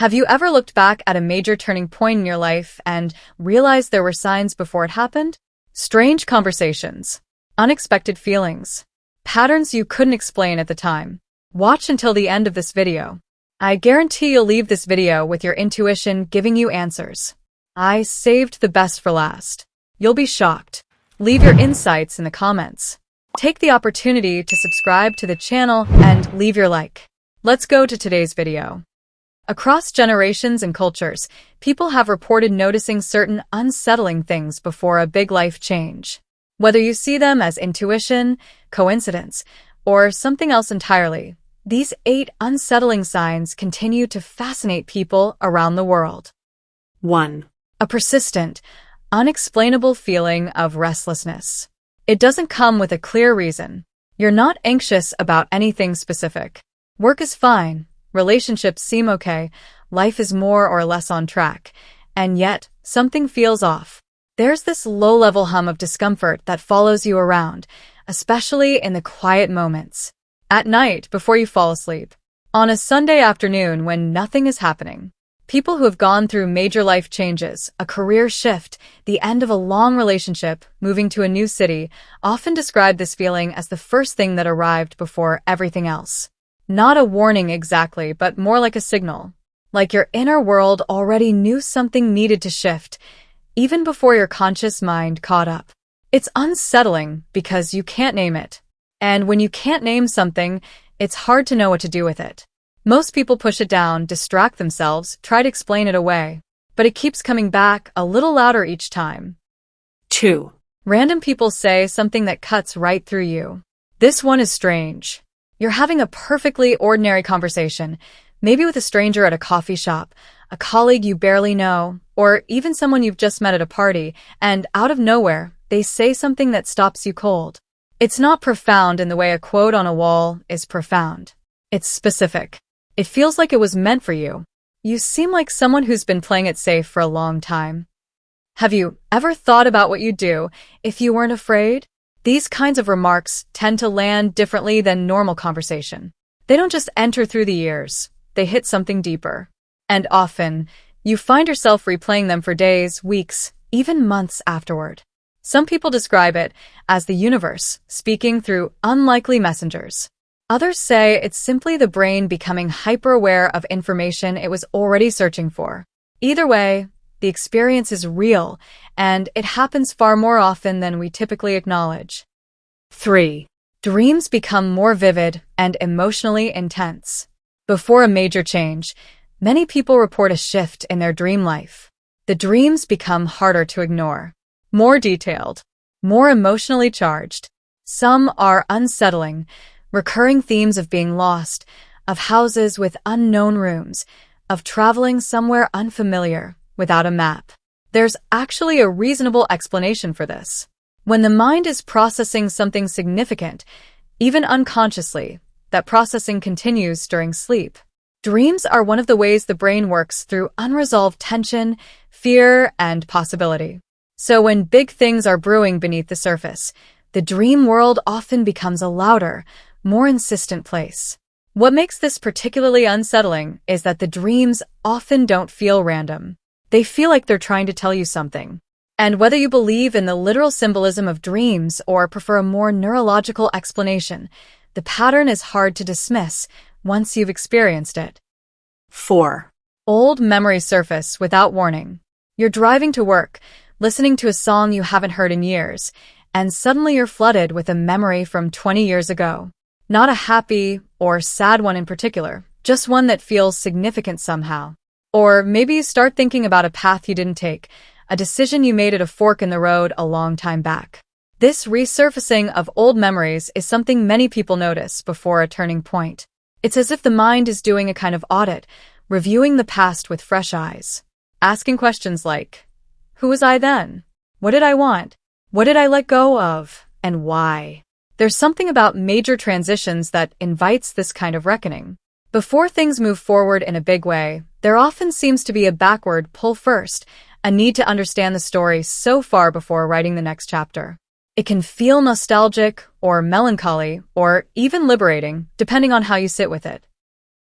Have you ever looked back at a major turning point in your life and realized there were signs before it happened? Strange conversations, unexpected feelings, patterns you couldn't explain at the time. Watch until the end of this video. I guarantee you'll leave this video with your intuition giving you answers. I saved the best for last. You'll be shocked. Leave your insights in the comments. Take the opportunity to subscribe to the channel and leave your like. Let's go to today's video. Across generations and cultures, people have reported noticing certain unsettling things before a big life change. Whether you see them as intuition, coincidence, or something else entirely, these 8 unsettling signs continue to fascinate people around the world. 1. A persistent, unexplainable feeling of restlessness. It doesn't come with a clear reason. You're not anxious about anything specific. Work is fine. Relationships seem okay, life is more or less on track, and yet something feels off. There's this low-level hum of discomfort that follows you around, especially in the quiet moments. At night, before you fall asleep. On a Sunday afternoon when nothing is happening. People who have gone through major life changes, a career shift, the end of a long relationship, moving to a new city, often describe this feeling as the first thing that arrived before everything else. Not a warning exactly, but more like a signal. Like your inner world already knew something needed to shift, even before your conscious mind caught up. It's unsettling because you can't name it. And when you can't name something, it's hard to know what to do with it. Most people push it down, distract themselves, try to explain it away. But it keeps coming back a little louder each time. 2. Random people say something that cuts right through you. This one is strange. You're having a perfectly ordinary conversation, maybe with a stranger at a coffee shop, a colleague you barely know, or even someone you've just met at a party, and out of nowhere, they say something that stops you cold. It's not profound in the way a quote on a wall is profound. It's specific. It feels like it was meant for you. You seem like someone who's been playing it safe for a long time. Have you ever thought about what you'd do if you weren't afraid? These kinds of remarks tend to land differently than normal conversation. They don't just enter through the ears, they hit something deeper. And often, you find yourself replaying them for days, weeks, even months afterward. Some people describe it as the universe speaking through unlikely messengers. Others say it's simply the brain becoming hyper-aware of information it was already searching for. Either way, the experience is real, and it happens far more often than we typically acknowledge. 3. Dreams become more vivid and emotionally intense. Before a major change, many people report a shift in their dream life. The dreams become harder to ignore, more detailed, more emotionally charged. Some are unsettling, recurring themes of being lost, of houses with unknown rooms, of traveling somewhere unfamiliar without a map. There's actually a reasonable explanation for this. When the mind is processing something significant, even unconsciously, that processing continues during sleep. Dreams are one of the ways the brain works through unresolved tension, fear, and possibility. So when big things are brewing beneath the surface, the dream world often becomes a louder, more insistent place. What makes this particularly unsettling is that the dreams often don't feel random. They feel like they're trying to tell you something. And whether you believe in the literal symbolism of dreams or prefer a more neurological explanation, the pattern is hard to dismiss once you've experienced it. 4. Old memories surface without warning. You're driving to work, listening to a song you haven't heard in years, and suddenly you're flooded with a memory from 20 years ago. Not a happy or sad one in particular, just one that feels significant somehow. Or maybe you start thinking about a path you didn't take, a decision you made at a fork in the road a long time back. This resurfacing of old memories is something many people notice before a turning point. It's as if the mind is doing a kind of audit, reviewing the past with fresh eyes. Asking questions like, who was I then? What did I want? What did I let go of? And why? There's something about major transitions that invites this kind of reckoning. Before things move forward in a big way, there often seems to be a backward pull first, a need to understand the story so far before writing the next chapter. It can feel nostalgic or melancholy or even liberating, depending on how you sit with it.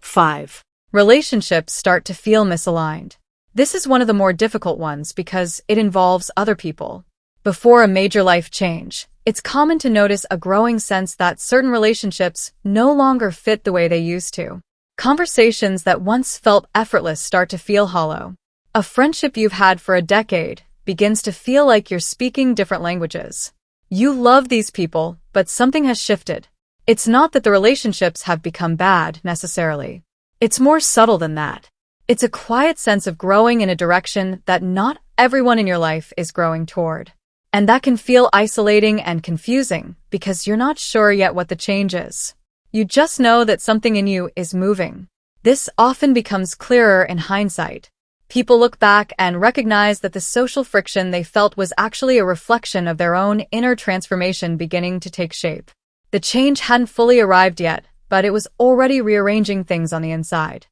5. Relationships start to feel misaligned. This is one of the more difficult ones because it involves other people. Before a major life change, it's common to notice a growing sense that certain relationships no longer fit the way they used to. Conversations that once felt effortless start to feel hollow. A friendship you've had for a decade begins to feel like you're speaking different languages. You love these people, but something has shifted. It's not that the relationships have become bad, necessarily. It's more subtle than that. It's a quiet sense of growing in a direction that not everyone in your life is growing toward. And that can feel isolating and confusing because you're not sure yet what the change is. You just know that something in you is moving. This often becomes clearer in hindsight. People look back and recognize that the social friction they felt was actually a reflection of their own inner transformation beginning to take shape. The change hadn't fully arrived yet, but it was already rearranging things on the inside.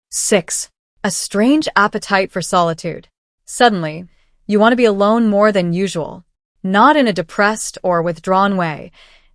6. A strange appetite for solitude. Suddenly, you want to be alone more than usual. Not in a depressed or withdrawn way.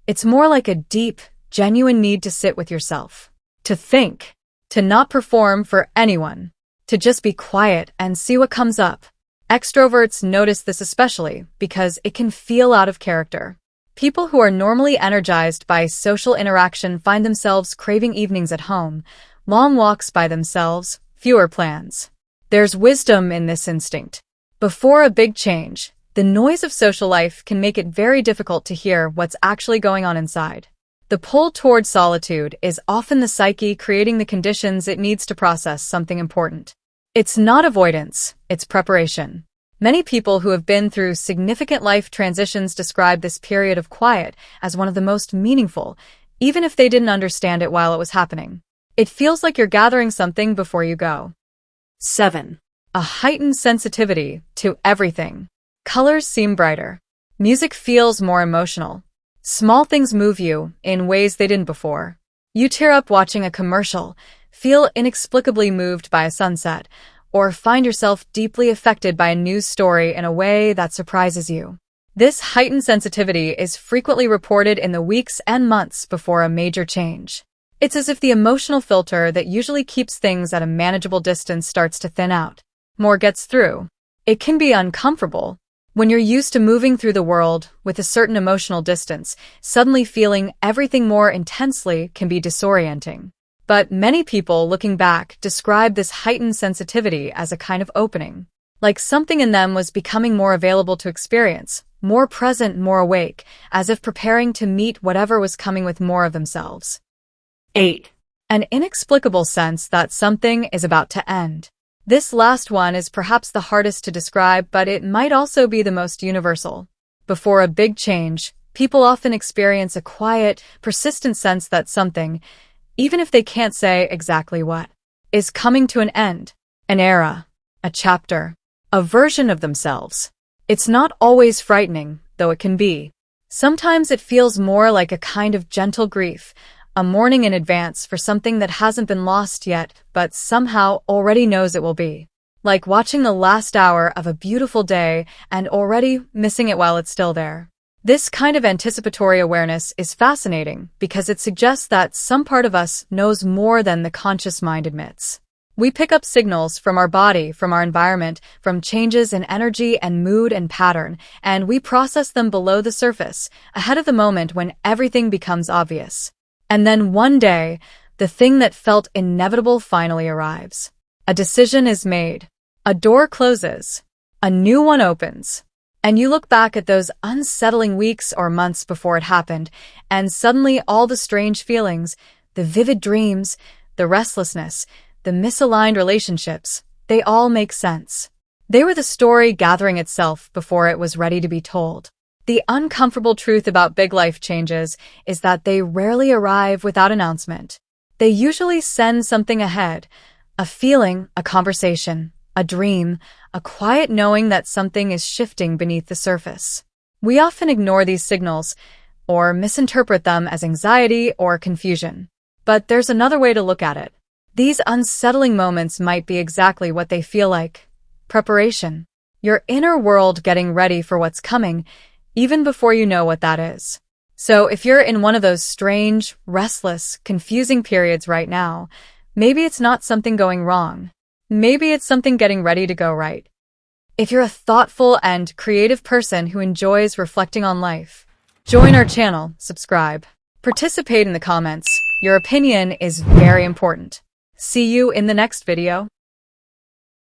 It's more like a deep, genuine need to sit with yourself. To think. To not perform for anyone. To just be quiet and see what comes up. Extroverts notice this especially because it can feel out of character. People who are normally energized by social interaction find themselves craving evenings at home, long walks by themselves, fewer plans. There's wisdom in this instinct. Before a big change, the noise of social life can make it very difficult to hear what's actually going on inside. The pull toward solitude is often the psyche creating the conditions it needs to process something important. It's not avoidance, it's preparation. Many people who have been through significant life transitions describe this period of quiet as one of the most meaningful, even if they didn't understand it while it was happening. It feels like you're gathering something before you go. 7. A heightened sensitivity to everything. Colors seem brighter. Music feels more emotional. Small things move you in ways they didn't before. You tear up watching a commercial, feel inexplicably moved by a sunset, or find yourself deeply affected by a news story in a way that surprises you. This heightened sensitivity is frequently reported in the weeks and months before a major change. It's as if the emotional filter that usually keeps things at a manageable distance starts to thin out. More gets through. It can be uncomfortable. When you're used to moving through the world with a certain emotional distance, suddenly feeling everything more intensely can be disorienting. But many people, looking back, describe this heightened sensitivity as a kind of opening. Like something in them was becoming more available to experience, more present, more awake, as if preparing to meet whatever was coming with more of themselves. 8. An inexplicable sense that something is about to end. This last one is perhaps the hardest to describe, but it might also be the most universal. Before a big change, people often experience a quiet, persistent sense that something, even if they can't say exactly what, is coming to an end. An era, a chapter, a version of themselves. It's not always frightening, though it can be. Sometimes it feels more like a kind of gentle grief, a mourning in advance for something that hasn't been lost yet, but somehow already knows it will be. Like watching the last hour of a beautiful day and already missing it while it's still there. This kind of anticipatory awareness is fascinating because it suggests that some part of us knows more than the conscious mind admits. We pick up signals from our body, from our environment, from changes in energy and mood and pattern, and we process them below the surface, ahead of the moment when everything becomes obvious. And then one day, the thing that felt inevitable finally arrives. A decision is made. A door closes. A new one opens. And you look back at those unsettling weeks or months before it happened, and suddenly all the strange feelings, the vivid dreams, the restlessness, the misaligned relationships, they all make sense. They were the story gathering itself before it was ready to be told. The uncomfortable truth about big life changes is that they rarely arrive without announcement. They usually send something ahead, a feeling, a conversation, a dream, a quiet knowing that something is shifting beneath the surface. We often ignore these signals or misinterpret them as anxiety or confusion. But there's another way to look at it. These unsettling moments might be exactly what they feel like. Preparation. Your inner world getting ready for what's coming, even before you know what that is. So if you're in one of those strange, restless, confusing periods right now, Maybe it's not something going wrong. Maybe it's something getting ready to go right. If you're a thoughtful and creative person who enjoys reflecting on life, join our channel, subscribe, participate in the comments. Your opinion is very important. See you in the next video.